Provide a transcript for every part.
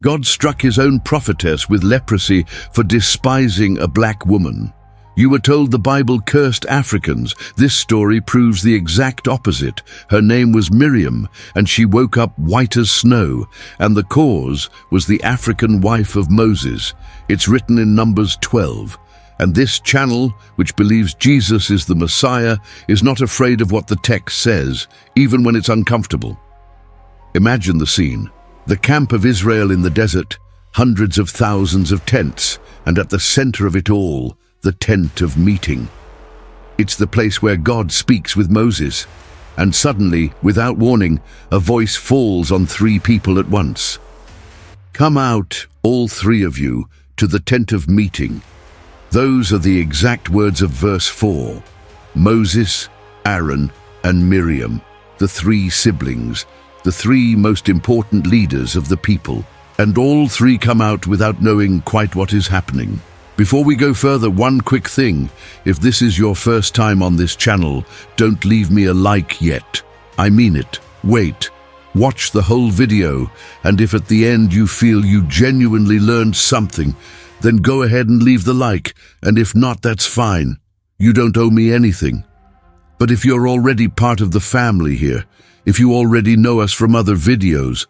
God struck his own prophetess with leprosy for despising a black woman. You were told the Bible cursed Africans. This story proves the exact opposite. Her name was Miriam, and she woke up white as snow, and the cause was the African wife of Moses. It's written in Numbers 12. And this channel, which believes Jesus is the Messiah, is not afraid of what the text says, even when it's uncomfortable. Imagine the scene. The camp of Israel in the desert, hundreds of thousands of tents, and at the center of it all, the tent of meeting. It's the place where God speaks with Moses, and suddenly, without warning, a voice falls on 3 people at once. Come out, all 3 of you, to the tent of meeting. Those are the exact words of verse 4. Moses, Aaron, and Miriam, the 3 siblings, the 3 most important leaders of the people, and all 3 come out without knowing quite what is happening. Before we go further, one quick thing. If this is your first time on this channel, don't leave me a like yet. I mean it. Wait. Watch the whole video, and if at the end you feel you genuinely learned something, then go ahead and leave the like, and if not, that's fine. You don't owe me anything. But if you're already part of the family here, if you already know us from other videos,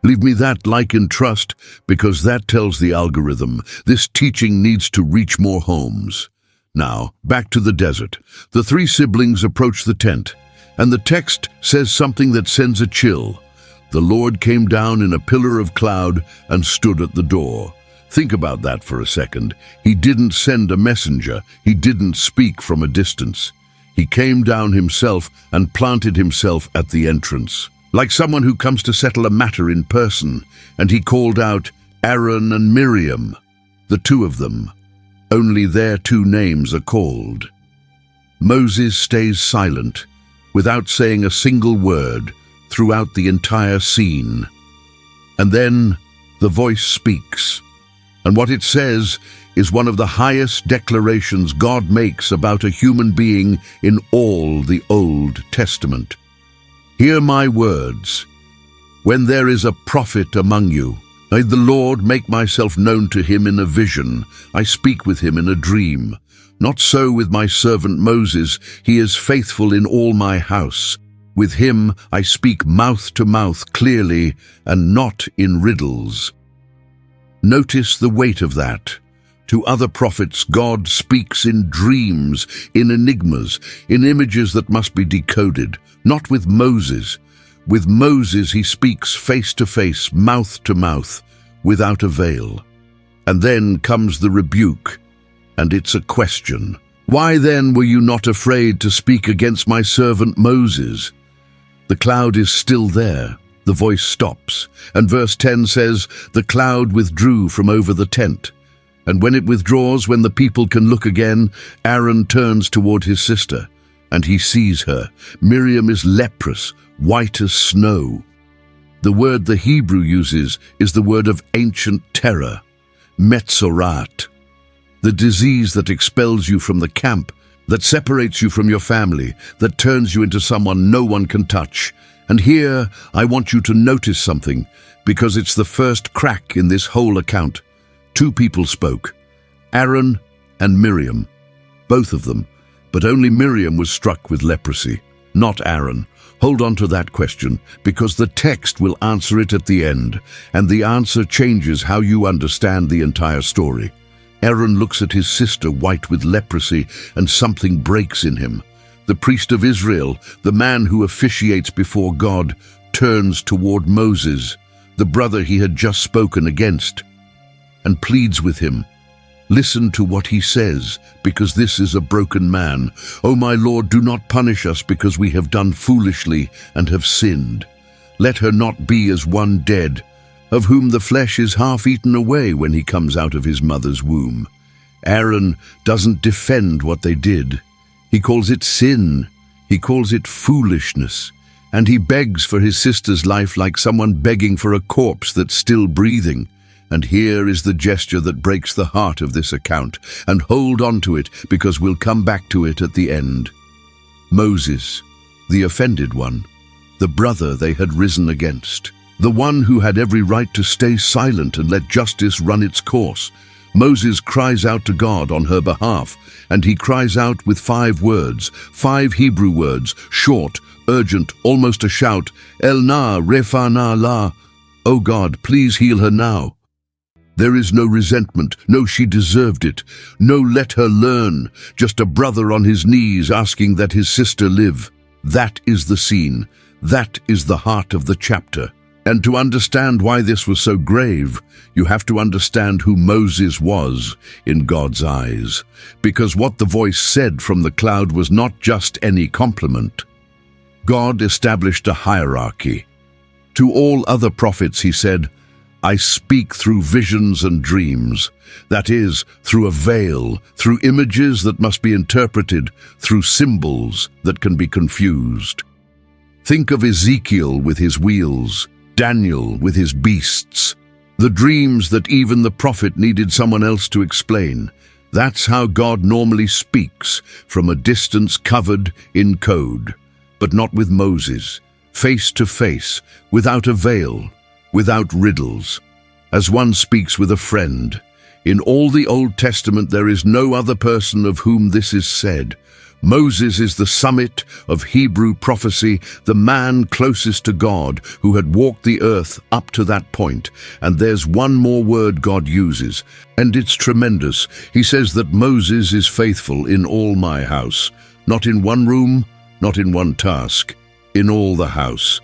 leave me that like and trust, because that tells the algorithm this teaching needs to reach more homes. Now, back to the desert. The 3 siblings approach the tent, and the text says something that sends a chill. The Lord came down in a pillar of cloud and stood at the door. Think about that for a second. He didn't send a messenger. He didn't speak from a distance. He came down himself and planted himself at the entrance, like someone who comes to settle a matter in person, and he called out, Aaron and Miriam, the 2 of them. Only their 2 names are called. Moses stays silent, without saying a single word, throughout the entire scene. And then the voice speaks, and what it says is one of the highest declarations God makes about a human being in all the Old Testament. Hear my words. When there is a prophet among you, I, the Lord, make myself known to him in a vision. I speak with him in a dream. Not so with my servant Moses. He is faithful in all my house. With him I speak mouth to mouth clearly and not in riddles. Notice the weight of that. To other prophets, God speaks in dreams, in enigmas, in images that must be decoded. Not with Moses. With Moses he speaks face to face, mouth to mouth, without a veil. And then comes the rebuke, and it's a question. Why then were you not afraid to speak against my servant Moses? The cloud is still there. The voice stops, and verse 10 says, the cloud withdrew from over the tent. And when it withdraws, when the people can look again, Aaron turns toward his sister, and he sees her. Miriam is leprous, white as snow. The word the Hebrew uses is the word of ancient terror, metzorat, the disease that expels you from the camp, that separates you from your family, that turns you into someone no one can touch. And here I want you to notice something, because it's the first crack in this whole account. 2 people spoke, Aaron and Miriam, both of them, but only Miriam was struck with leprosy, not Aaron. Hold on to that question, because the text will answer it at the end, and the answer changes how you understand the entire story. Aaron looks at his sister white with leprosy, and something breaks in him. The priest of Israel, the man who officiates before God, turns toward Moses, the brother he had just spoken against, and pleads with him. Listen to what he says, because this is a broken man. O my Lord, do not punish us because we have done foolishly and have sinned. Let her not be as one dead, of whom the flesh is half eaten away when he comes out of his mother's womb. Aaron doesn't defend what they did. He calls it sin. He calls it foolishness. And he begs for his sister's life like someone begging for a corpse that's still breathing. And here is the gesture that breaks the heart of this account. And hold on to it, because we'll come back to it at the end. Moses, the offended one, the brother they had risen against. the one who had every right to stay silent and let justice run its course. Moses cries out to God on her behalf, and he cries out with 5 words, 5 Hebrew words, short, urgent, almost a shout, El na refa na la. Oh God, please heal her now. There is no resentment, no she deserved it, no let her learn, just a brother on his knees asking that his sister live. That is the scene, that is the heart of the chapter. And to understand why this was so grave, you have to understand who Moses was in God's eyes, because what the voice said from the cloud was not just any compliment. God established a hierarchy. To all other prophets he said, I speak through visions and dreams, that is, through a veil, through images that must be interpreted, through symbols that can be confused. Think of Ezekiel with his wheels, Daniel with his beasts, the dreams that even the prophet needed someone else to explain. That's how God normally speaks, from a distance covered in code. But not with Moses, face to face, without a veil, without riddles, as one speaks with a friend. In all the Old Testament there is no other person of whom this is said. Moses is the summit of Hebrew prophecy, the man closest to God who had walked the earth up to that point. And there's one more word God uses, and it's tremendous. He says that Moses is faithful in all my house, not in one room, not in one task, in all the house.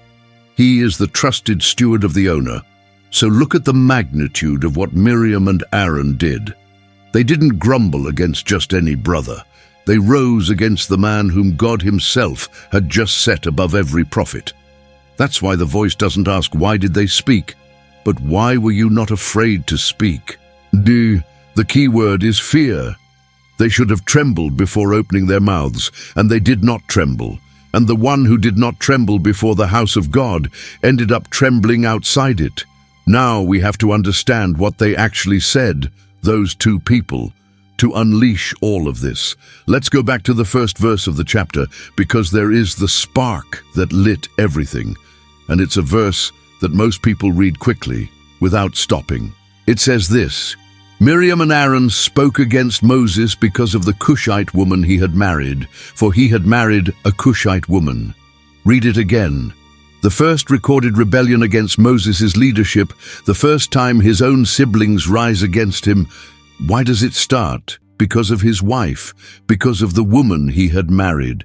He is the trusted steward of the owner. So look at the magnitude of what Miriam and Aaron did. They didn't grumble against just any brother. They rose against the man whom God himself had just set above every prophet. That's why the voice doesn't ask, why did they speak? But why were you not afraid to speak? The key word is fear. They should have trembled before opening their mouths, and they did not tremble. And the one who did not tremble before the house of God ended up trembling outside it. Now we have to understand what they actually said, those 2 people, to unleash all of this. Let's go back to the first verse of the chapter, because there is the spark that lit everything. And it's a verse that most people read quickly, without stopping. It says this, Miriam and Aaron spoke against Moses because of the Cushite woman he had married, for he had married a Cushite woman. Read it again. The first recorded rebellion against Moses' leadership, the first time his own siblings rise against him. Why does it start? Because of his wife, because of the woman he had married.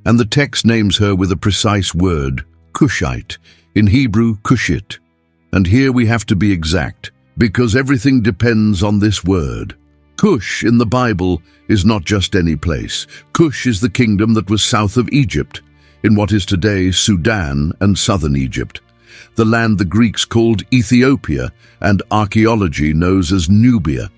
And the text names her with a precise word, Cushite, in Hebrew, Cushite. And here we have to be exact, because everything depends on this word. Cush in the Bible is not just any place. Cush is the kingdom that was south of Egypt, in what is today Sudan and southern Egypt, the land the Greeks called Ethiopia and archaeology knows as Nubia.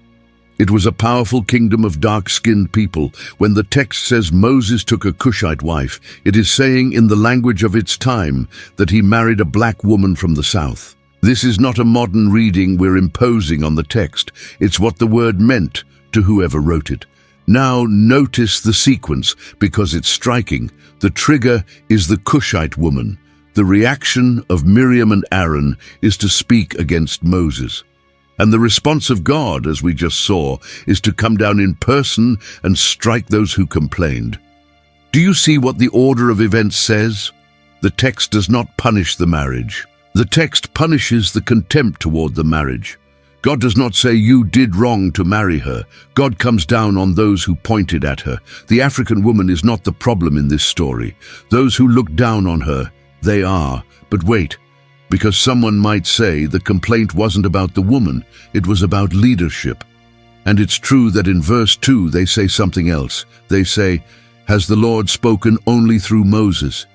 It was a powerful kingdom of dark-skinned people. When the text says Moses took a Cushite wife, it is saying in the language of its time that he married a black woman from the south. This is not a modern reading we're imposing on the text. It's what the word meant to whoever wrote it. Now notice the sequence, because it's striking. The trigger is the Cushite woman. The reaction of Miriam and Aaron is to speak against Moses. And the response of God, as we just saw, is to come down in person and strike those who complained. Do you see what the order of events says? The text does not punish the marriage. The text punishes the contempt toward the marriage. God does not say you did wrong to marry her. God comes down on those who pointed at her. The African woman is not the problem in this story. Those who look down on her, they are. But wait, because someone might say the complaint wasn't about the woman, it was about leadership. And it's true that in verse 2 they say something else. They say, has the Lord spoken only through Moses?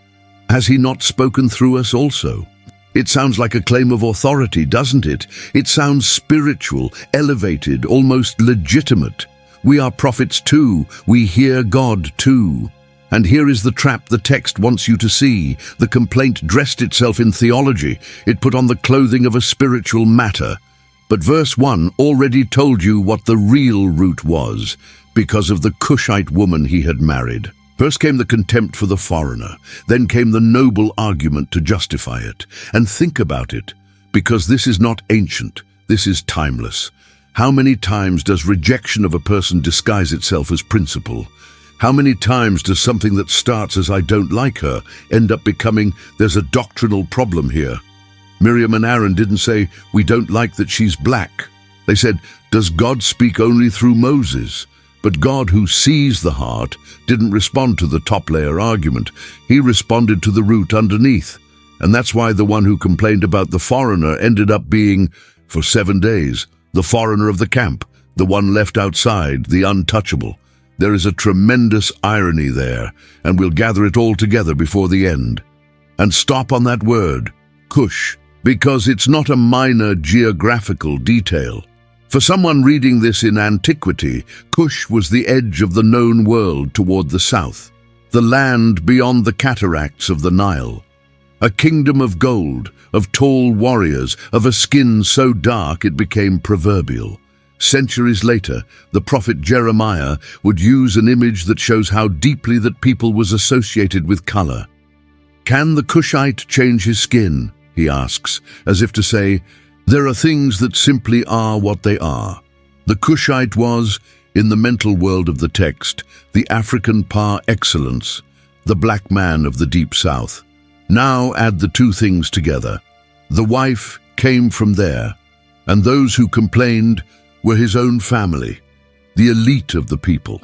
Has he not spoken through us also? It sounds like a claim of authority, doesn't it? It sounds spiritual, elevated, almost legitimate. We are prophets too. We hear God too. And here is the trap the text wants you to see. The complaint dressed itself in theology. It put on the clothing of a spiritual matter. But verse 1 already told you what the real root was, because of the Cushite woman he had married. First came the contempt for the foreigner, then came the noble argument to justify it. And think about it, because this is not ancient, this is timeless. How many times does rejection of a person disguise itself as principle? How many times does something that starts as "I don't like her" end up becoming "there's a doctrinal problem here"? Miriam and Aaron didn't say, "We don't like that she's black." They said, "Does God speak only through Moses?" But God, who sees the heart, didn't respond to the top-layer argument. He responded to the root underneath. And that's why the one who complained about the foreigner ended up being, for 7 days, the foreigner of the camp, the one left outside, the untouchable. There is a tremendous irony there, and we'll gather it all together before the end. And stop on that word, Cush, because it's not a minor geographical detail. For someone reading this in antiquity, Cush was the edge of the known world toward the south, the land beyond the cataracts of the Nile. A kingdom of gold, of tall warriors, of a skin so dark it became proverbial. Centuries later, the prophet Jeremiah would use an image that shows how deeply that people was associated with color. "Can the Cushite change his skin?" he asks, as if to say, there are things that simply are what they are. The Cushite was, in the mental world of the text, the African par excellence, the black man of the Deep South. Now add the two things together. The wife came from there, and those who complained were his own family, the elite of the people.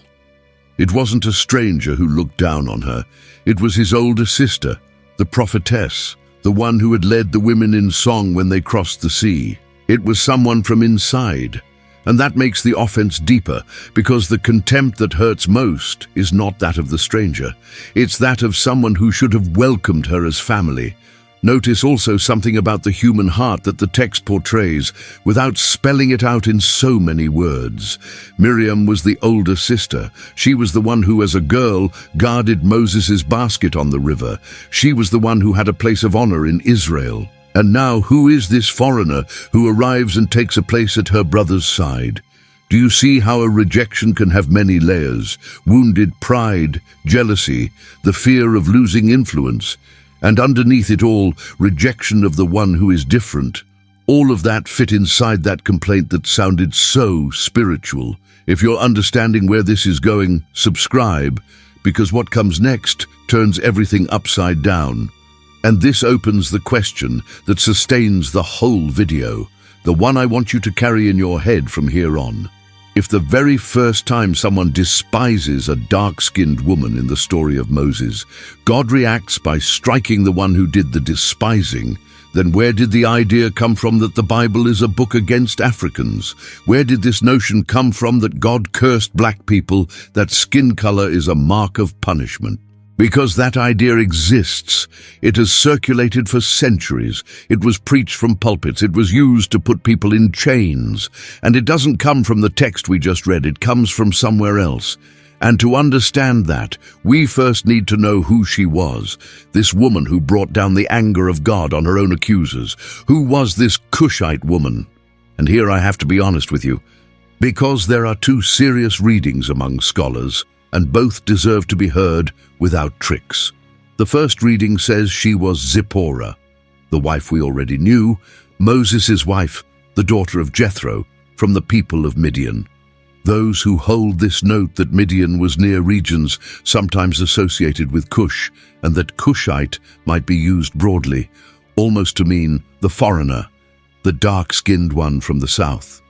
It wasn't a stranger who looked down on her. It was his older sister, the prophetess, the one who had led the women in song when they crossed the sea. It was someone from inside, and that makes the offense deeper, because the contempt that hurts most is not that of the stranger. It's that of someone who should have welcomed her as family. Notice also something about the human heart that the text portrays without spelling it out in so many words. Miriam was the older sister. She was the one who, as a girl, guarded Moses' basket on the river. She was the one who had a place of honor in Israel. And now, who is this foreigner who arrives and takes a place at her brother's side? Do you see how a rejection can have many layers? Wounded pride, jealousy, the fear of losing influence, and underneath it all, rejection of the one who is different. All of that fit inside that complaint that sounded so spiritual. If you're understanding where this is going, subscribe, because what comes next turns everything upside down. And this opens the question that sustains the whole video, the one I want you to carry in your head from here on. If the very first time someone despises a dark-skinned woman in the story of Moses, God reacts by striking the one who did the despising, then where did the idea come from that the Bible is a book against Africans? Where did this notion come from that God cursed black people, that skin color is a mark of punishment? Because that idea exists. It has circulated for centuries. It was preached from pulpits. It was used to put people in chains. And it doesn't come from the text we just read. It comes from somewhere else. And to understand that, we first need to know who she was. This woman who brought down the anger of God on her own accusers. Who was this Cushite woman? And here I have to be honest with you. Because there are two serious readings among scholars, and both deserve to be heard without tricks. The first reading says she was Zipporah, the wife we already knew, Moses' wife, the daughter of Jethro, from the people of Midian. Those who hold this note that Midian was near regions sometimes associated with Cush, and that Cushite might be used broadly, almost to mean the foreigner, the dark-skinned one from the south.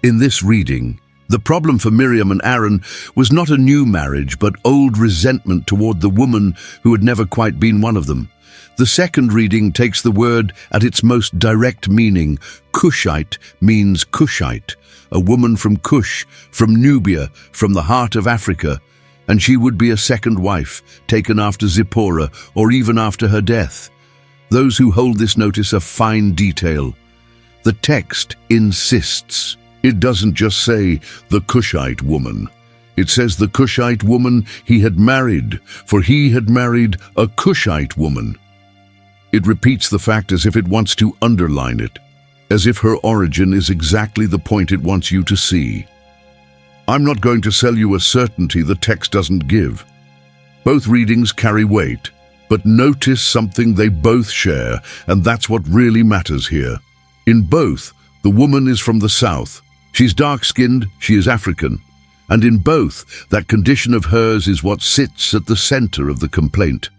In this reading, the problem for Miriam and Aaron was not a new marriage, but old resentment toward the woman who had never quite been one of them. The second reading takes the word at its most direct meaning. Cushite means Cushite, a woman from Cush, from Nubia, from the heart of Africa, and she would be a second wife, taken after Zipporah, or even after her death. Those who hold this notice a fine detail. The text insists. It doesn't just say, the Cushite woman. It says the Cushite woman he had married, for he had married a Cushite woman. It repeats the fact as if it wants to underline it, as if her origin is exactly the point it wants you to see. I'm not going to sell you a certainty the text doesn't give. Both readings carry weight, but notice something they both share, and that's what really matters here. In both, the woman is from the south. She's dark-skinned, she is African. And in both, that condition of hers is what sits at the center of the complaint.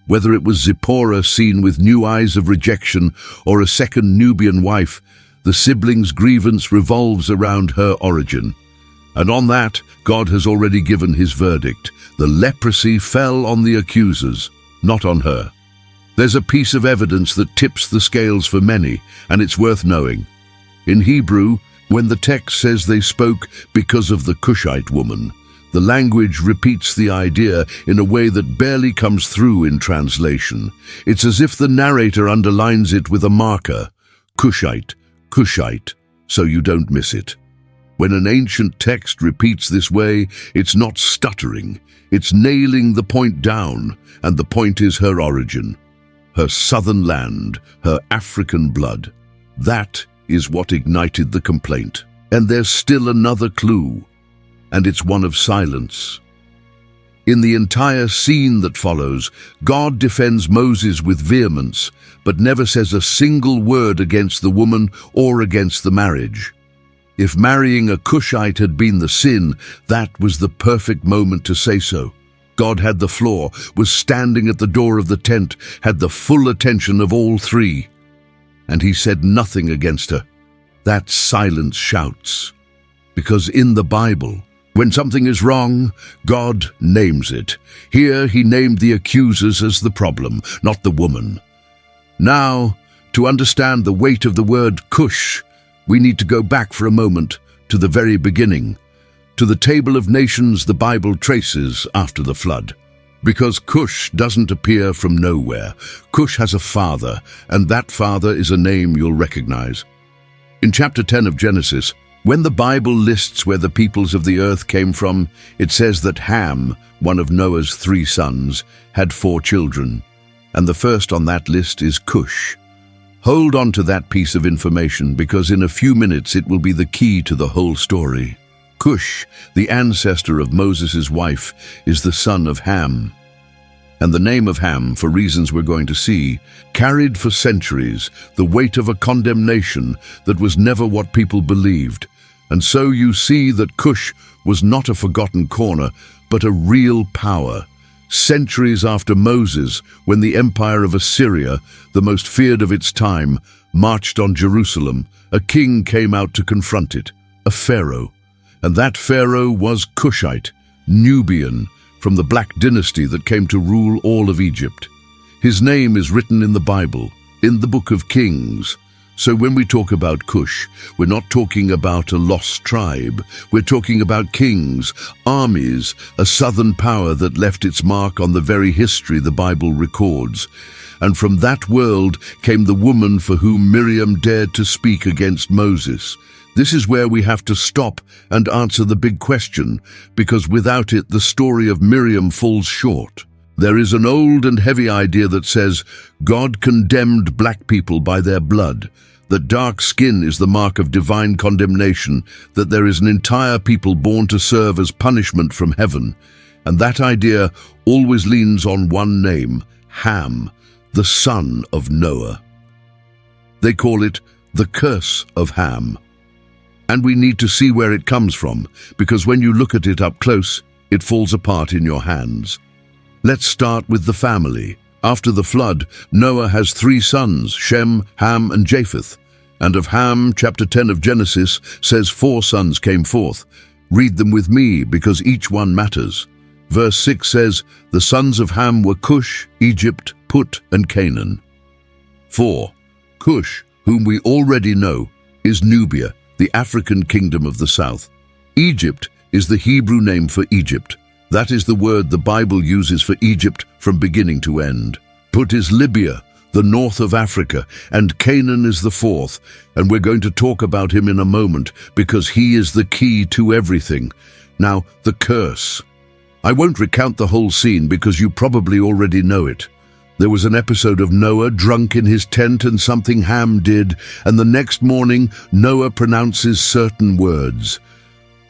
Whether it was Zipporah seen with new eyes of rejection or a second Nubian wife, the siblings' grievance revolves around her origin. And on that, God has already given his verdict. The leprosy fell on the accusers, not on her. There's a piece of evidence that tips the scales for many, and it's worth knowing. In Hebrew, when the text says they spoke because of the Cushite woman, the language repeats the idea in a way that barely comes through in translation. It's as if the narrator underlines it with a marker, Cushite, Cushite, so you don't miss it. When an ancient text repeats this way, it's not stuttering, it's nailing the point down, and the point is her origin. Her southern land, her African blood. That is what ignited the complaint. And there's still another clue, and it's one of silence. In the entire scene that follows, God defends Moses with vehemence, but never says a single word against the woman or against the marriage. If marrying a Cushite had been the sin, that was the perfect moment to say so. God had the floor, was standing at the door of the tent, had the full attention of all three. And he said nothing against her. That silence shouts. Because in the Bible, when something is wrong, God names it. Here he named the accusers as the problem, not the woman. Now, to understand the weight of the word Cush, we need to go back for a moment to the very beginning, to the table of nations the Bible traces after the flood. Because Cush doesn't appear from nowhere. Cush has a father, and that father is a name you'll recognize. In chapter 10 of Genesis, when the Bible lists where the peoples of the earth came from, it says that Ham, one of Noah's 3 sons, had 4 children, and the first on that list is Cush. Hold on to that piece of information, because in a few minutes it will be the key to the whole story. Cush, the ancestor of Moses' wife, is the son of Ham. And the name of Ham, for reasons we're going to see, carried for centuries the weight of a condemnation that was never what people believed. And so you see that Cush was not a forgotten corner, but a real power. Centuries after Moses, when the empire of Assyria, the most feared of its time, marched on Jerusalem, a king came out to confront it, a pharaoh. And that pharaoh was Cushite, Nubian, from the Black dynasty that came to rule all of Egypt. His name is written in the Bible, in the Book of Kings. So when we talk about Cush, we're not talking about a lost tribe. We're talking about kings, armies, a southern power that left its mark on the very history the Bible records. And from that world came the woman for whom Miriam dared to speak against Moses. This is where we have to stop and answer the big question, because without it, the story of Miriam falls short. There is an old and heavy idea that says God condemned black people by their blood, that dark skin is the mark of divine condemnation, that there is an entire people born to serve as punishment from heaven. And that idea always leans on one name, Ham, the son of Noah. They call it the curse of Ham. And we need to see where it comes from, because when you look at it up close, it falls apart in your hands. Let's start with the family. After the flood, Noah has 3 sons, Shem, Ham, and Japheth. And of Ham, chapter 10 of Genesis says 4 sons came forth. Read them with me, because each one matters. Verse 6 says, the sons of Ham were Cush, Egypt, Put, and Canaan. 4. Cush, whom we already know, is Nubia, the African kingdom of the south. Egypt is the Hebrew name for Egypt. That is the word the Bible uses for Egypt from beginning to end. Put is Libya, the north of Africa, and Canaan is the 4th, and we're going to talk about him in a moment because he is the key to everything. Now, the curse. I won't recount the whole scene because you probably already know it. There was an episode of Noah drunk in his tent and something Ham did, and the next morning Noah pronounces certain words.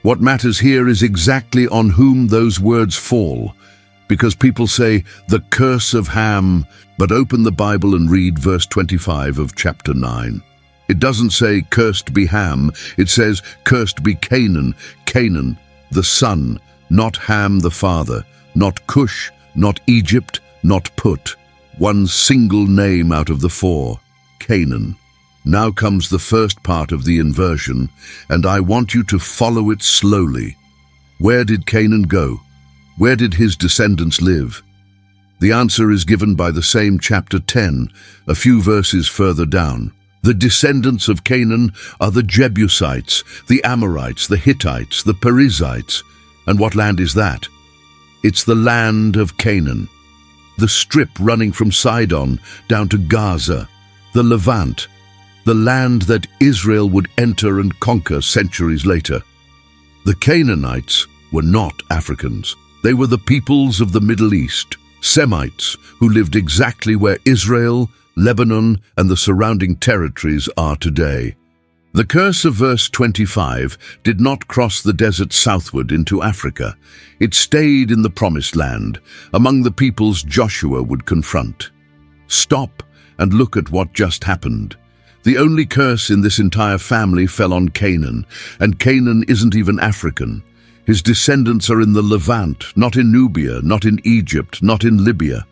What matters here is exactly on whom those words fall, because people say, the curse of Ham, but open the Bible and read verse 25 of chapter 9. It doesn't say, cursed be Ham, it says, cursed be Canaan, Canaan, the son, not Ham the father, not Cush, not Egypt, not Put. One single name out of the four, Canaan. Now comes the first part of the inversion, and I want you to follow it slowly. Where did Canaan go? Where did his descendants live? The answer is given by the same chapter 10, a few verses further down. The descendants of Canaan are the Jebusites, the Amorites, the Hittites, the Perizzites. And what land is that? It's the land of Canaan. The strip running from Sidon down to Gaza, the Levant, the land that Israel would enter and conquer centuries later. The Canaanites were not Africans. They were the peoples of the Middle East, Semites, who lived exactly where Israel, Lebanon, and the surrounding territories are today. The curse of verse 25 did not cross the desert southward into Africa. It stayed in the promised land, among the peoples Joshua would confront. Stop and look at what just happened. The only curse in this entire family fell on Canaan, and Canaan isn't even African. His descendants are in the Levant, not in Nubia, not in Egypt, not in Libya.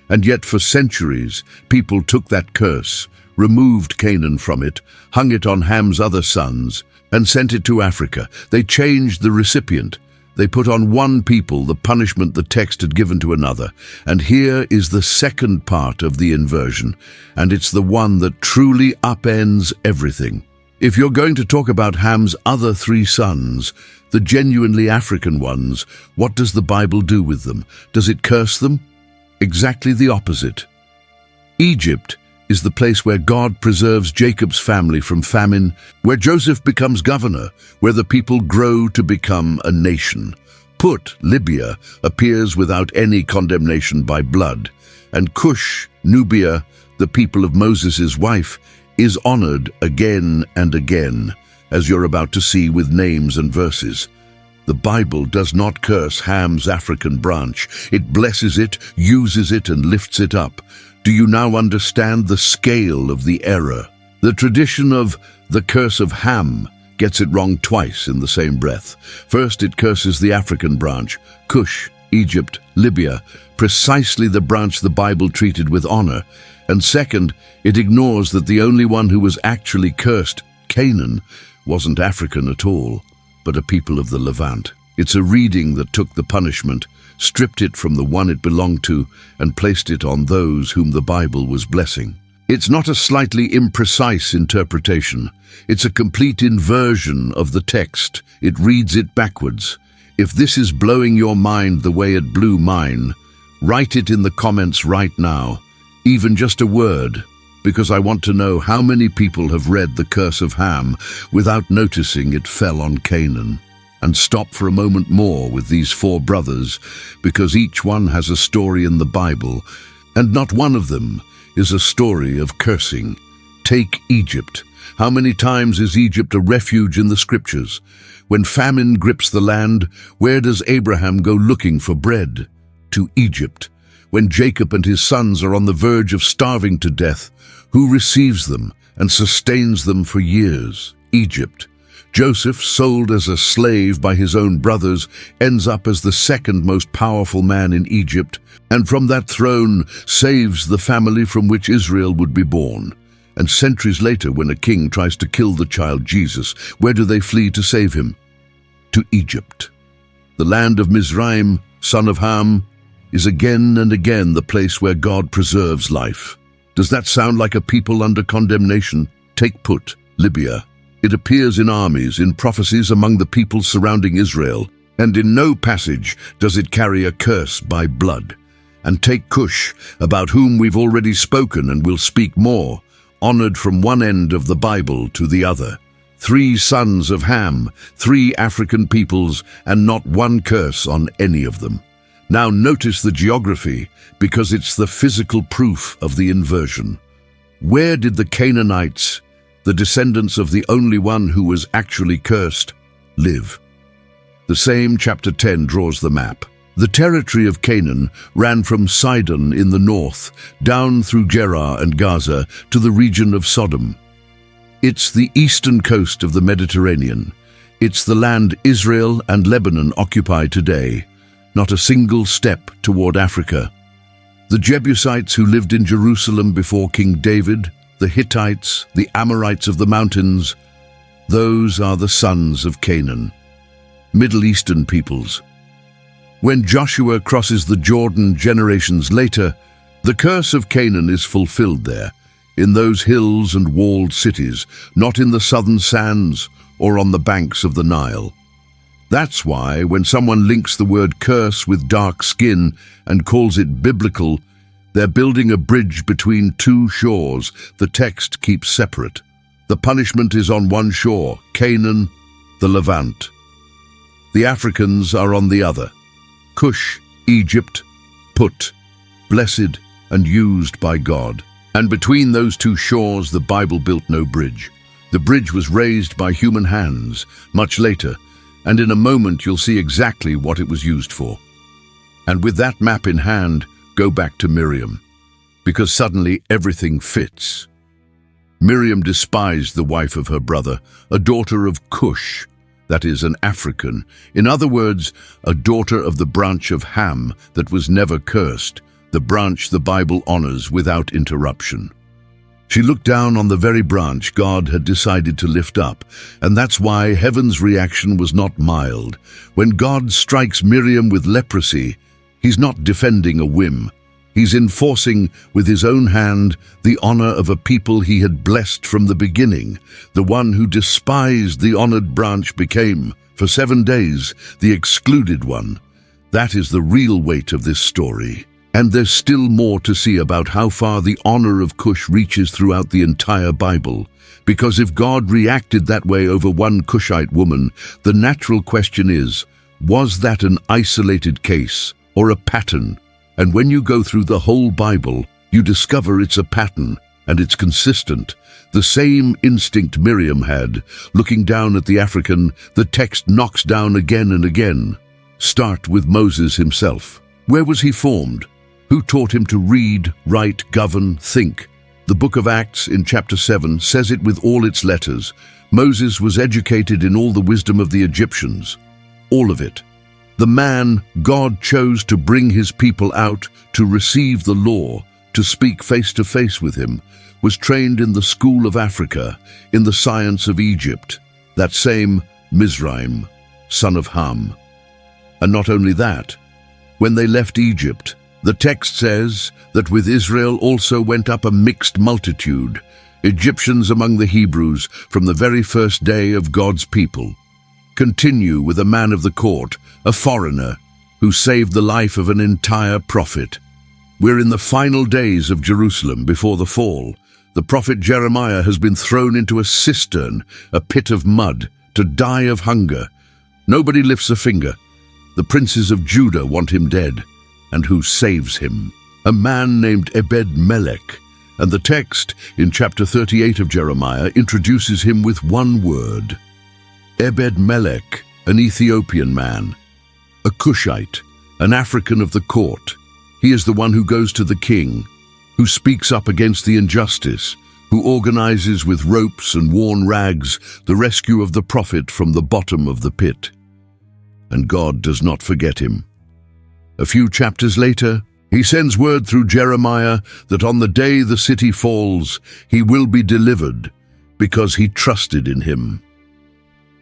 And yet for centuries, people took that curse, removed Canaan from it, hung it on Ham's other sons, and sent it to Africa. They changed the recipient. They put on one people the punishment the text had given to another. And here is the second part of the inversion, and it's the one that truly upends everything. If you're going to talk about Ham's other three sons, the genuinely African ones, what does the Bible do with them? Does it curse them? Exactly the opposite. Egypt is the place where God preserves Jacob's family from famine, where Joseph becomes governor, where the people grow to become a nation. Put, Libya, appears without any condemnation by blood, and Cush, Nubia, the people of Moses' wife, is honored again and again, as you're about to see with names and verses. The Bible does not curse Ham's African branch. It blesses it, uses it, and lifts it up. Do you now understand the scale of the error? The tradition of the curse of Ham gets it wrong twice in the same breath. First, it curses the African branch, Cush, Egypt, Libya, precisely the branch the Bible treated with honor. And second, it ignores that the only one who was actually cursed, Canaan, wasn't African at all, but a people of the Levant. It's a reading that took the punishment, stripped it from the one it belonged to, and placed it on those whom the Bible was blessing. It's not a slightly imprecise interpretation. It's a complete inversion of the text. It reads it backwards. If this is blowing your mind the way it blew mine, write it in the comments right now, even just a word, because I want to know how many people have read the curse of Ham without noticing it fell on Canaan. And stop for a moment more with these four brothers, because each one has a story in the Bible, and not one of them is a story of cursing. Take Egypt. How many times is Egypt a refuge in the scriptures? When famine grips the land, where does Abraham go looking for bread? To Egypt. When Jacob and his sons are on the verge of starving to death, who receives them and sustains them for years? Egypt. Joseph, sold as a slave by his own brothers, ends up as the second most powerful man in Egypt, and from that throne saves the family from which Israel would be born. And centuries later, when a king tries to kill the child Jesus, where do they flee to save him? To Egypt. The land of Mizraim, son of Ham, is again and again the place where God preserves life. Does that sound like a people under condemnation? Take Put, Libya. It appears in armies, in prophecies among the peoples surrounding Israel, and in no passage does it carry a curse by blood. And take Cush, about whom we've already spoken and will speak more, honored from one end of the Bible to the other. 3 sons of Ham, 3 African peoples, and not one curse on any of them. Now notice the geography, because it's the physical proof of the inversion. Where did the Canaanites, the descendants of the only one who was actually cursed, live? The same chapter 10 draws the map. The territory of Canaan ran from Sidon in the north, down through Gerar and Gaza to the region of Sodom. It's the eastern coast of the Mediterranean. It's the land Israel and Lebanon occupy today, not a single step toward Africa. The Jebusites who lived in Jerusalem before King David, the Hittites, the Amorites of the mountains, those are the sons of Canaan, Middle Eastern peoples. When Joshua crosses the Jordan generations later, the curse of Canaan is fulfilled there, in those hills and walled cities, not in the southern sands or on the banks of the Nile. That's why when someone links the word curse with dark skin and calls it biblical, they're building a bridge between two shores the text keeps separate. The punishment is on one shore, Canaan, the Levant. The Africans are on the other. Cush, Egypt, Put, blessed and used by God. And between those two shores the Bible built no bridge. The bridge was raised by human hands much later, and in a moment you'll see exactly what it was used for. And with that map in hand, go back to Miriam, because suddenly everything fits. Miriam despised the wife of her brother, a daughter of Cush, that is, an African. In other words, a daughter of the branch of Ham that was never cursed, the branch the Bible honors without interruption. She looked down on the very branch God had decided to lift up, and that's why heaven's reaction was not mild. When God strikes Miriam with leprosy, he's not defending a whim. He's enforcing with his own hand the honor of a people he had blessed from the beginning. The one who despised the honored branch became, for 7 days, the excluded one. That is the real weight of this story. And there's still more to see about how far the honor of Cush reaches throughout the entire Bible. Because if God reacted that way over one Cushite woman, the natural question is, was that an isolated case or a pattern? And when you go through the whole Bible, you discover it's a pattern, and it's consistent. The same instinct Miriam had, looking down at the African, the text knocks down again and again. Start with Moses himself. Where was he formed? Who taught him to read, write, govern, think? The book of Acts in chapter 7 says it with all its letters. Moses was educated in all the wisdom of the Egyptians. All of it. The man God chose to bring his people out, to receive the law, to speak face to face with him, was trained in the school of Africa, in the science of Egypt, that same Mizraim, son of Ham. And not only that, when they left Egypt, the text says that with Israel also went up a mixed multitude, Egyptians among the Hebrews from the very first day of God's people. Continue with a man of the court, a foreigner, who saved the life of an entire prophet. We're in the final days of Jerusalem before the fall. The prophet Jeremiah has been thrown into a cistern, a pit of mud, to die of hunger. Nobody lifts a finger. The princes of Judah want him dead. And who saves him? A man named Ebed-Melech. And the text in chapter 38 of Jeremiah introduces him with one word. Ebed-Melech, an Ethiopian man, a Cushite, an African of the court. He is the one who goes to the king, who speaks up against the injustice, who organizes with ropes and worn rags the rescue of the prophet from the bottom of the pit. And God does not forget him. A few chapters later, he sends word through Jeremiah that on the day the city falls, he will be delivered because he trusted in him.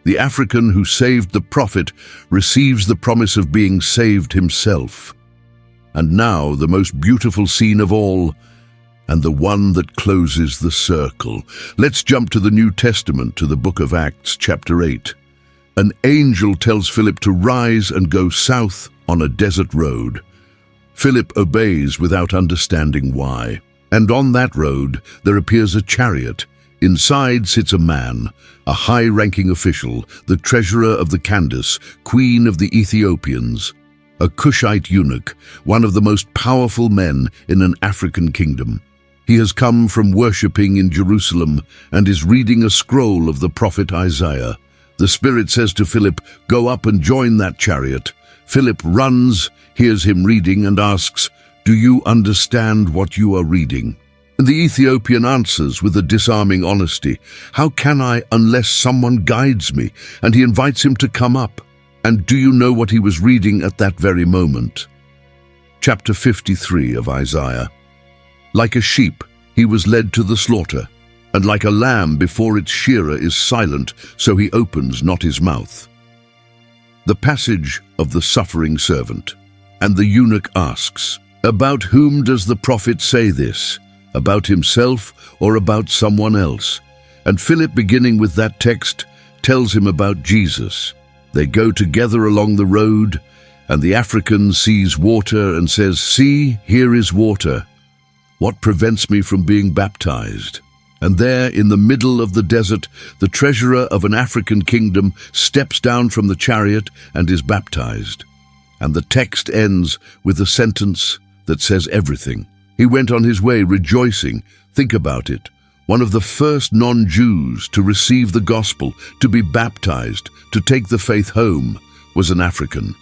The African who saved the prophet receives the promise of being saved himself. And now the most beautiful scene of all, and the one that closes the circle. Let's jump to the New Testament, to the book of Acts, chapter 8. An angel tells Philip to rise and go south on a desert road. Philip obeys without understanding why. And on that road there appears a chariot. Inside sits a man, a high-ranking official, the treasurer of the Candace, queen of the Ethiopians, a Cushite eunuch, one of the most powerful men in an African kingdom. He has come from worshipping in Jerusalem and is reading a scroll of the prophet Isaiah. The Spirit says to Philip, "Go up and join that chariot." Philip runs, hears him reading, and asks, "Do you understand what you are reading?" And the Ethiopian answers with a disarming honesty, "How can I unless someone guides me?" And he invites him to come up. And do you know what he was reading at that very moment? Chapter 53 of Isaiah. Like a sheep, he was led to the slaughter, and like a lamb before its shearer is silent, so he opens not his mouth. The passage of the suffering servant. And the eunuch asks, "About whom does the prophet say this? About himself or about someone else?" And Philip, beginning with that text, tells him about Jesus. They go together along the road, and the African sees water and says, "See, here is water. What prevents me from being baptized?" And there, in the middle of the desert, the treasurer of an African kingdom steps down from the chariot and is baptized. And the text ends with a sentence that says everything. He went on his way rejoicing. Think about it. One of the first non-Jews to receive the gospel, to be baptized, to take the faith home, was an African.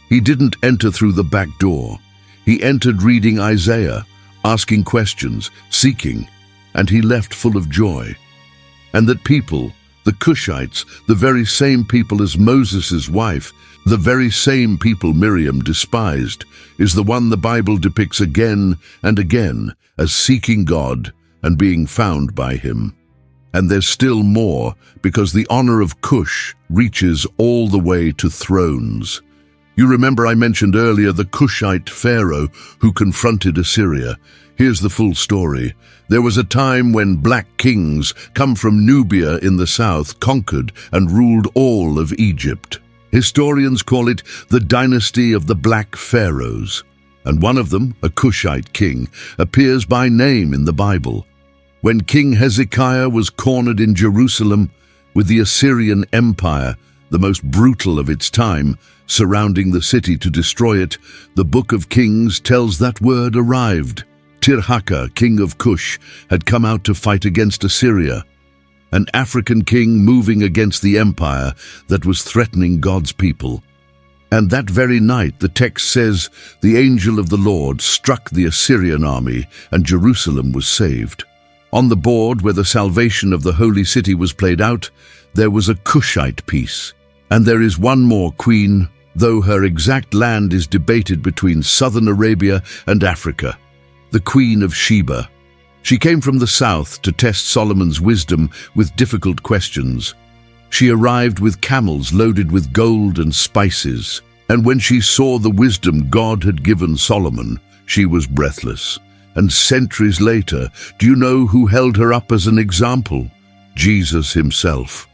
He didn't enter through the back door. He entered reading Isaiah, asking questions, seeking, and he left full of joy. And that people, the Cushites, the very same people as Moses' wife, the very same people Miriam despised, is the one the Bible depicts again and again as seeking God and being found by him. And there's still more, because the honor of Cush reaches all the way to thrones. You remember I mentioned earlier the Cushite pharaoh who confronted Assyria. Here's the full story. There was a time when black kings, come from Nubia in the south, conquered and ruled all of Egypt. Historians call it the dynasty of the black pharaohs. And one of them, a Cushite king, appears by name in the Bible. When King Hezekiah was cornered in Jerusalem with the Assyrian Empire, the most brutal of its time, surrounding the city to destroy it, the Book of Kings tells that word arrived. Tirhaka, king of Cush, had come out to fight against Assyria, an African king moving against the empire that was threatening God's people. And that very night, the text says, the angel of the Lord struck the Assyrian army, and Jerusalem was saved. On the board where the salvation of the holy city was played out, there was a Cushite piece. And there is one more queen, though her exact land is debated between southern Arabia and Africa, the Queen of Sheba. She came from the south to test Solomon's wisdom with difficult questions. She arrived with camels loaded with gold and spices, and when she saw the wisdom God had given Solomon, she was breathless. And centuries later, do you know who held her up as an example? Jesus himself.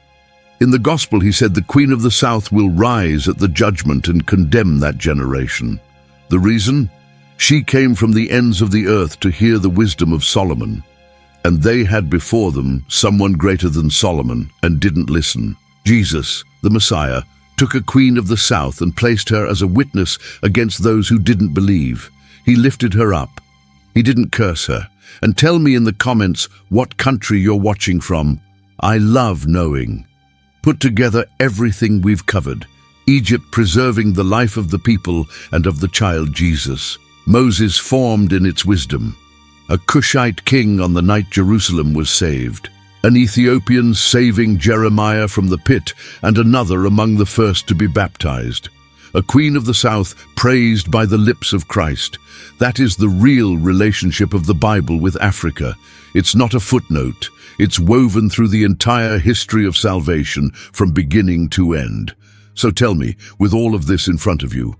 In the Gospel, he said the Queen of the South will rise at the judgment and condemn that generation. The reason? She came from the ends of the earth to hear the wisdom of Solomon. And they had before them someone greater than Solomon and didn't listen. Jesus, the Messiah, took a queen of the south and placed her as a witness against those who didn't believe. He lifted her up. He didn't curse her. And tell me in the comments what country you're watching from. I love knowing. Put together everything we've covered. Egypt preserving the life of the people and of the child Jesus. Moses formed in its wisdom. A Cushite king on the night Jerusalem was saved. An Ethiopian saving Jeremiah from the pit, and another among the first to be baptized. A queen of the south praised by the lips of Christ. That is the real relationship of the Bible with Africa. It's not a footnote. It's woven through the entire history of salvation from beginning to end. So tell me, with all of this in front of you,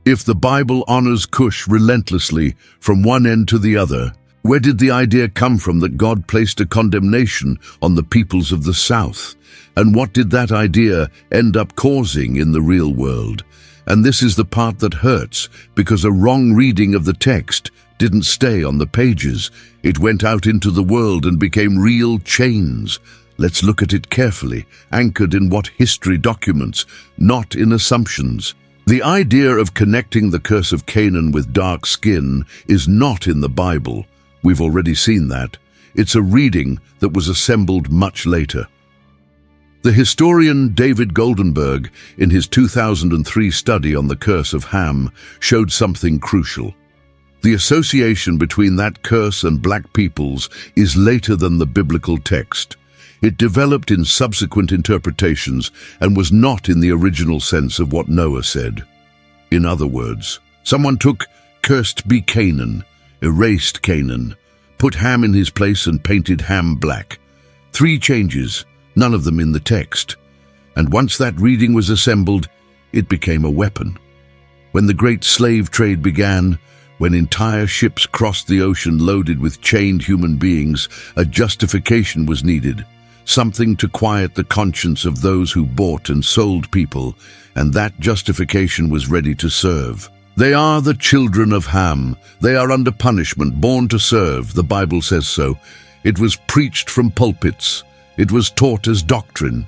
if the Bible honors Cush relentlessly from one end to the other, where did the idea come from that God placed a condemnation on the peoples of the South? And what did that idea end up causing in the real world? And this is the part that hurts, because a wrong reading of the text didn't stay on the pages. It went out into the world and became real chains. Let's look at it carefully, anchored in what history documents, not in assumptions. The idea of connecting the curse of Canaan with dark skin is not in the Bible. We've already seen that. It's a reading that was assembled much later. The historian David Goldenberg, in his 2003 study on the curse of Ham, showed something crucial. The association between that curse and black peoples is later than the biblical text. It developed in subsequent interpretations and was not in the original sense of what Noah said. In other words, someone took "Cursed be Canaan," erased Canaan, put Ham in his place and painted Ham black. 3 changes, none of them in the text. And once that reading was assembled, it became a weapon. When the great slave trade began, when entire ships crossed the ocean loaded with chained human beings, a justification was needed, something to quiet the conscience of those who bought and sold people, and that justification was ready to serve. They are the children of Ham. They are under punishment, born to serve. The Bible says so. It was preached from pulpits. It was taught as doctrine.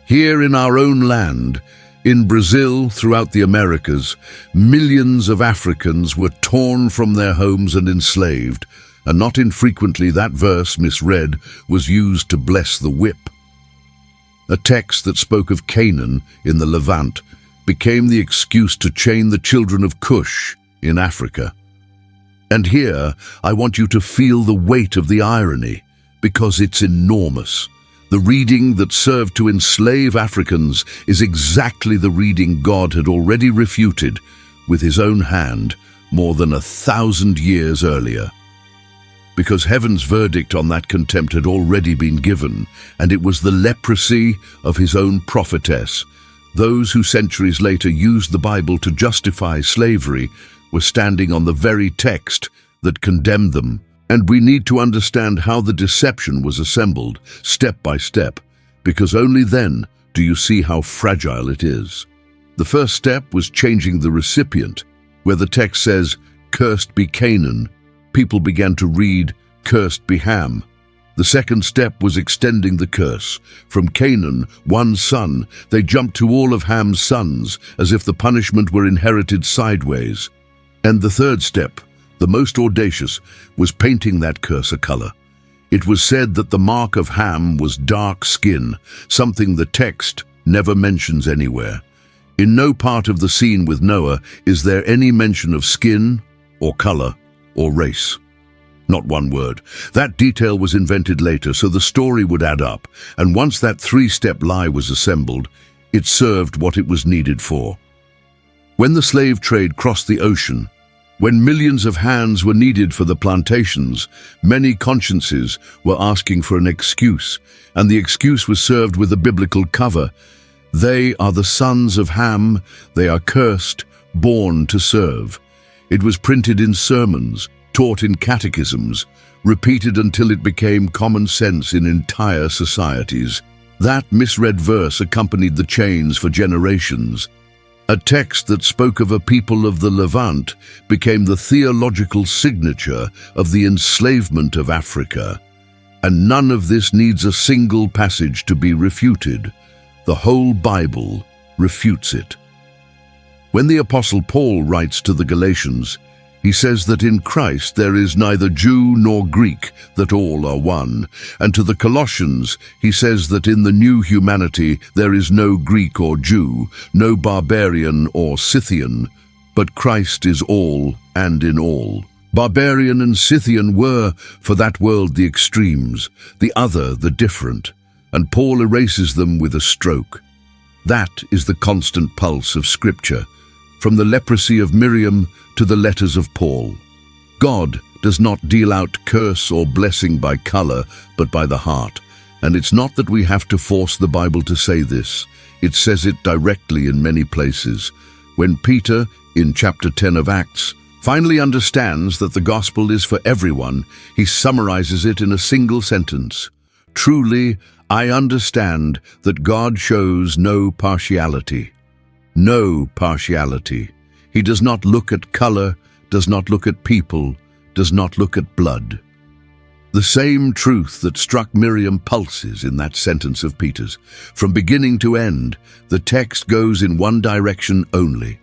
Here in our own land, in Brazil, throughout the Americas, millions of Africans were torn from their homes and enslaved, and not infrequently that verse, misread, was used to bless the whip. A text that spoke of Canaan in the Levant became the excuse to chain the children of Cush in Africa. And here, I want you to feel the weight of the irony, because it's enormous. The reading that served to enslave Africans is exactly the reading God had already refuted with his own hand more than 1,000 years earlier. Because heaven's verdict on that contempt had already been given, and it was the leprosy of his own prophetess. Those who centuries later used the Bible to justify slavery were standing on the very text that condemned them. And we need to understand how the deception was assembled, step by step, because only then do you see how fragile it is. The first step was changing the recipient. Where the text says, "Cursed be Canaan," people began to read, "Cursed be Ham." The second step was extending the curse. From Canaan, one son, they jumped to all of Ham's sons, as if the punishment were inherited sideways. And the third step, the most audacious, was painting that curse a color. It was said that the mark of Ham was dark skin, something the text never mentions anywhere. In no part of the scene with Noah is there any mention of skin, or color, or race. Not one word. That detail was invented later so the story would add up, and once that 3-step lie was assembled, it served what it was needed for. When the slave trade crossed the ocean, when millions of hands were needed for the plantations, many consciences were asking for an excuse, and the excuse was served with a biblical cover. They are the sons of Ham, they are cursed, born to serve. It was printed in sermons, taught in catechisms, repeated until it became common sense in entire societies. That misread verse accompanied the chains for generations. A text that spoke of a people of the Levant became the theological signature of the enslavement of Africa. And none of this needs a single passage to be refuted. The whole Bible refutes it. When the Apostle Paul writes to the Galatians, he says that in Christ there is neither Jew nor Greek, that all are one. And to the Colossians, he says that in the new humanity there is no Greek or Jew, no barbarian or Scythian, but Christ is all and in all. Barbarian and Scythian were, for that world, the extremes, the other, the different, and Paul erases them with a stroke. That is the constant pulse of Scripture, from the leprosy of Miriam to the letters of Paul. God does not deal out curse or blessing by color, but by the heart. And it's not that we have to force the Bible to say this. It says it directly in many places. When Peter, in chapter 10 of Acts, finally understands that the gospel is for everyone, he summarizes it in a single sentence. Truly, I understand that God shows no partiality. No partiality. He does not look at color, does not look at people, does not look at blood. The same truth that struck Miriam pulses in that sentence of Peter's. From beginning to end, the text goes in one direction only,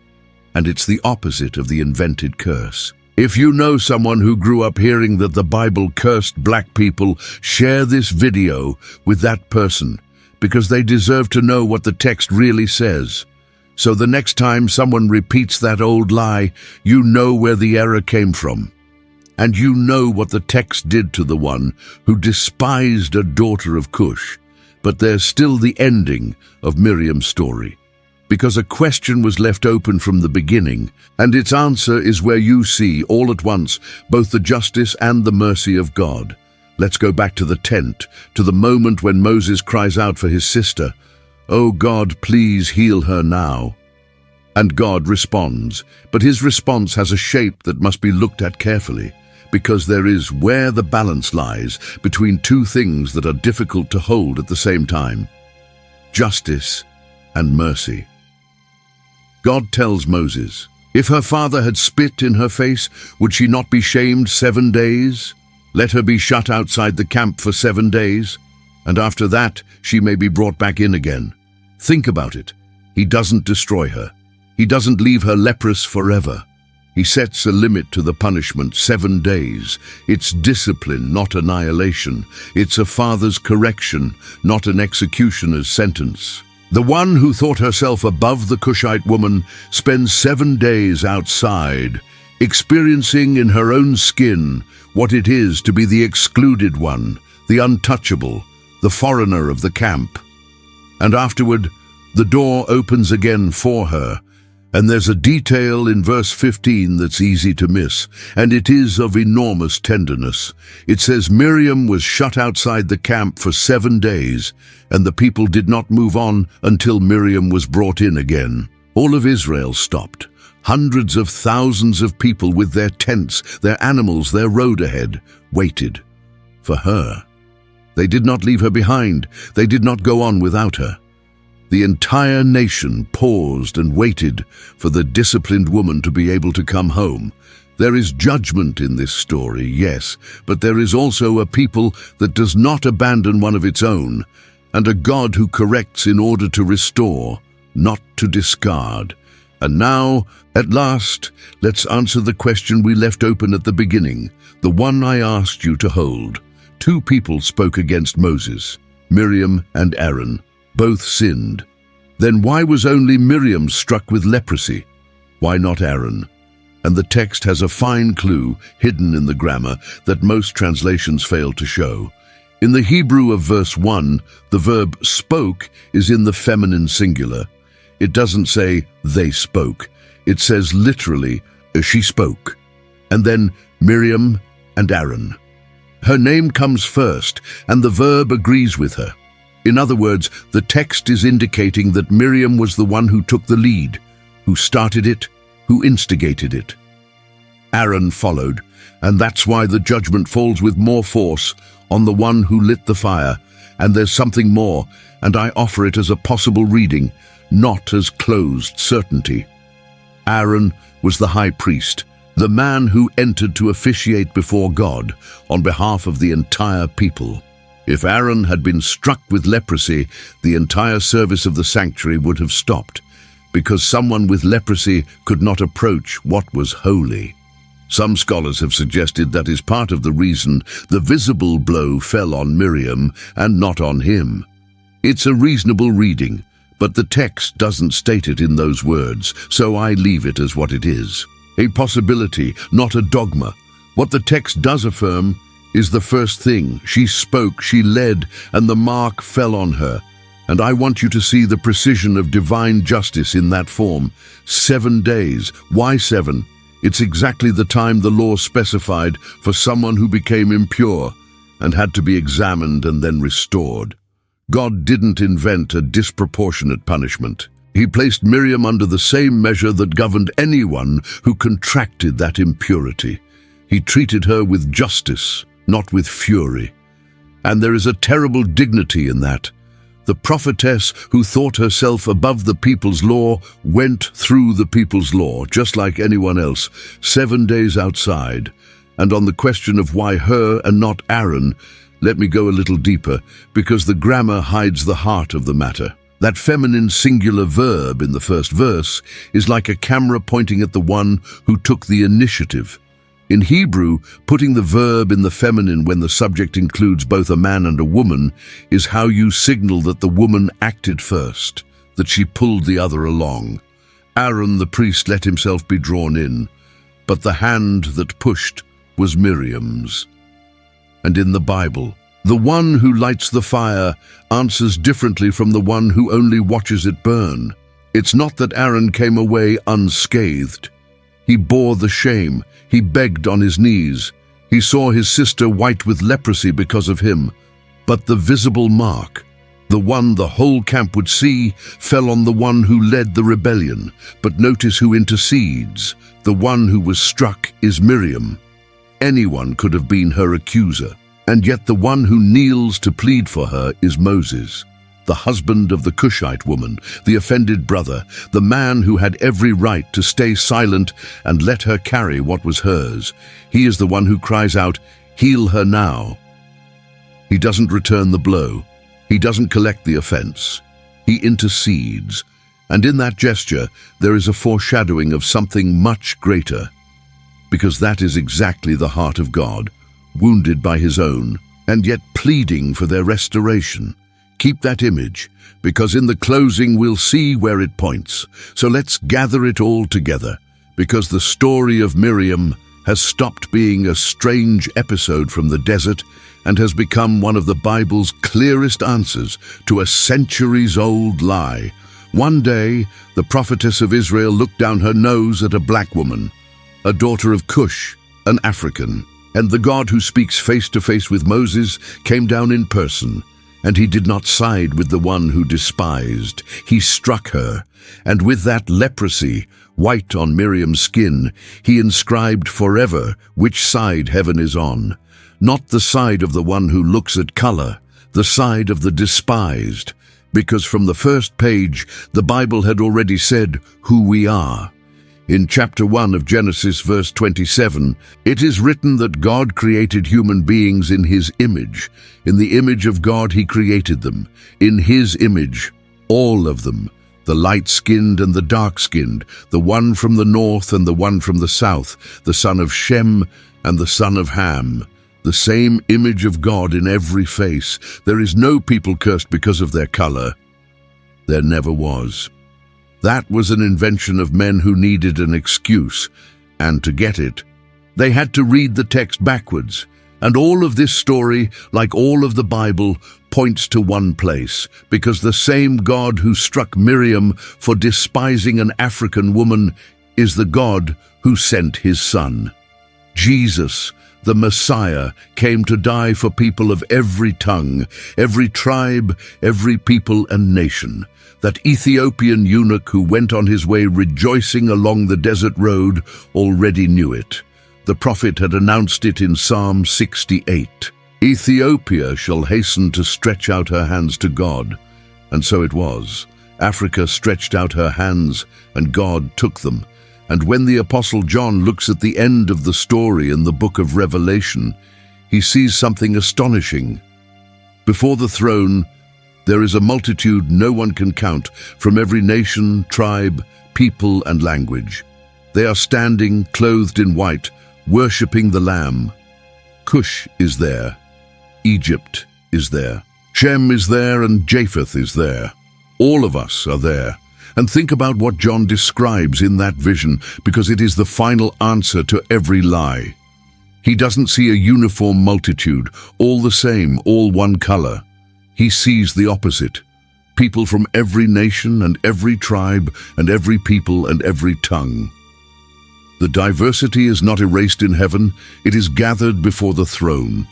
and it's the opposite of the invented curse. If you know someone who grew up hearing that the Bible cursed black people, share this video with that person. because they deserve to know what the text really says. So the next time someone repeats that old lie, you know where the error came from. And you know what the text did to the one who despised a daughter of Cush. But there's still the ending of Miriam's story, because a question was left open from the beginning, and its answer is where you see all at once both the justice and the mercy of God. Let's go back to the tent, to the moment when Moses cries out for his sister, "Oh God, please heal her now." And God responds, but his response has a shape that must be looked at carefully, because there is where the balance lies between two things that are difficult to hold at the same time: justice and mercy. God tells Moses, if her father had spit in her face, would she not be shamed 7 days? Let her be shut outside the camp for 7 days, and after that she may be brought back in again. Think about it. He doesn't destroy her. He doesn't leave her leprous forever. He sets a limit to the punishment, 7 days. It's discipline, not annihilation. It's a father's correction, not an executioner's sentence. The one who thought herself above the Cushite woman spends 7 days outside, experiencing in her own skin what it is to be the excluded one, the untouchable, the foreigner of the camp. And afterward, the door opens again for her, and there's a detail in verse 15 that's easy to miss, and it is of enormous tenderness. It says Miriam was shut outside the camp for 7 days, and the people did not move on until Miriam was brought in again. All of Israel stopped. Hundreds of thousands of people with their tents, their animals, their road ahead, waited for her. They did not leave her behind. They did not go on without her. The entire nation paused and waited for the disciplined woman to be able to come home. There is judgment in this story, yes, but there is also a people that does not abandon one of its own, and a God who corrects in order to restore, not to discard. And now, at last, let's answer the question we left open at the beginning, the one I asked you to hold. 2 people spoke against Moses, Miriam and Aaron. Both sinned. Then why was only Miriam struck with leprosy? Why not Aaron? And the text has a fine clue hidden in the grammar that most translations fail to show. In the Hebrew of verse 1, the verb spoke is in the feminine singular. It doesn't say they spoke. It says literally, she spoke. And then Miriam and Aaron. Her name comes first, and the verb agrees with her. In other words, the text is indicating that Miriam was the one who took the lead, who started it, who instigated it. Aaron followed, and that's why the judgment falls with more force on the one who lit the fire. And there's something more, and I offer it as a possible reading, not as closed certainty. Aaron was the high priest, the man who entered to officiate before God on behalf of the entire people. If Aaron had been struck with leprosy, the entire service of the sanctuary would have stopped, because someone with leprosy could not approach what was holy. Some scholars have suggested that is part of the reason the visible blow fell on Miriam and not on him. It's a reasonable reading, but the text doesn't state it in those words, so I leave it as what it is. A possibility, not a dogma. What the text does affirm is the first thing. She spoke, she led, and the mark fell on her. And I want you to see the precision of divine justice in that form. 7 days. Why 7? It's exactly the time the law specified for someone who became impure and had to be examined and then restored. God didn't invent a disproportionate punishment. He placed Miriam under the same measure that governed anyone who contracted that impurity. He treated her with justice, not with fury. And there is a terrible dignity in that. The prophetess who thought herself above the people's law went through the people's law, just like anyone else, 7 days outside. And on the question of why her and not Aaron, let me go a little deeper, because the grammar hides the heart of the matter. That feminine singular verb in the first verse is like a camera pointing at the one who took the initiative. In Hebrew, putting the verb in the feminine when the subject includes both a man and a woman is how you signal that the woman acted first, that she pulled the other along. Aaron the priest let himself be drawn in, but the hand that pushed was Miriam's. And in the Bible, the one who lights the fire answers differently from the one who only watches it burn. It's not that Aaron came away unscathed. He bore the shame. He begged on his knees. He saw his sister white with leprosy because of him. But the visible mark, the one the whole camp would see, fell on the one who led the rebellion. But notice who intercedes. The one who was struck is Miriam. Anyone could have been her accuser, and yet the one who kneels to plead for her is Moses, the husband of the Cushite woman, the offended brother, the man who had every right to stay silent and let her carry what was hers. He is the one who cries out, "Heal her now." He doesn't return the blow. He doesn't collect the offense. He intercedes. And in that gesture, there is a foreshadowing of something much greater. Because that is exactly the heart of God, wounded by his own, and yet pleading for their restoration. Keep that image, because in the closing we'll see where it points. So let's gather it all together, because the story of Miriam has stopped being a strange episode from the desert and has become one of the Bible's clearest answers to a centuries-old lie. One day, the prophetess of Israel looked down her nose at a black woman, a daughter of Cush, an African. And the God who speaks face to face with Moses came down in person, and he did not side with the one who despised. He struck her, and with that leprosy, white on Miriam's skin, he inscribed forever which side heaven is on. Not the side of the one who looks at color, the side of the despised. Because from the first page, the Bible had already said who we are. In chapter 1 of Genesis, verse 27, it is written that God created human beings in his image. In the image of God he created them. In his image, all of them, the light-skinned and the dark-skinned, the one from the north and the one from the south, the son of Shem and the son of Ham. The same image of God in every face. There is no people cursed because of their color. There never was. That was an invention of men who needed an excuse, and to get it, they had to read the text backwards. And all of this story, like all of the Bible, points to one place, because the same God who struck Miriam for despising an African woman is the God who sent his son. Jesus, the Messiah, came to die for people of every tongue, every tribe, every people and nation. That Ethiopian eunuch who went on his way rejoicing along the desert road already knew it. The prophet had announced it in Psalm 68. Ethiopia shall hasten to stretch out her hands to God. And so it was. Africa stretched out her hands, and God took them. And when the Apostle John looks at the end of the story in the book of Revelation, he sees something astonishing. Before the throne, there is a multitude no one can count, from every nation, tribe, people, and language. They are standing, clothed in white, worshipping the Lamb. Cush is there. Egypt is there. Shem is there, and Japheth is there. All of us are there. And think about what John describes in that vision, because it is the final answer to every lie. He doesn't see a uniform multitude, all the same, all one color. He sees the opposite. People from every nation and every tribe and every people and every tongue. The diversity is not erased in heaven, it is gathered before the throne.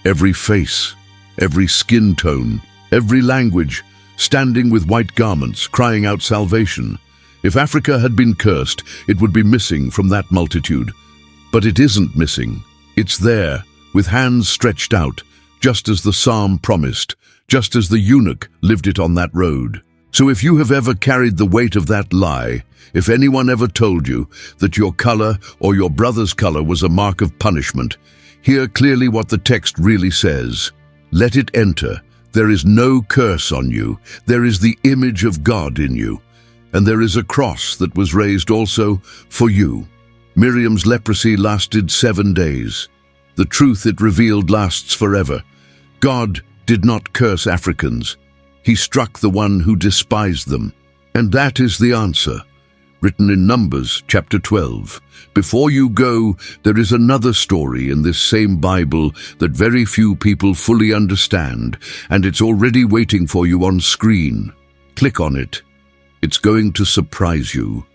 Every face, every skin tone, every language, standing with white garments, crying out salvation. If Africa had been cursed, it would be missing from that multitude. But it isn't missing. It's there, with hands stretched out, just as the psalm promised, just as the eunuch lived it on that road. So if you have ever carried the weight of that lie, if anyone ever told you that your color or your brother's color was a mark of punishment, hear clearly what the text really says. Let it enter. There is no curse on you. There is the image of God in you. And there is a cross that was raised also for you. Miriam's leprosy lasted 7 days. The truth it revealed lasts forever. God did not curse Africans. He struck the one who despised them. And that is the answer, written in Numbers chapter 12. Before you go, there is another story in this same Bible that very few people fully understand, and it's already waiting for you on screen. Click on it. It's going to surprise you.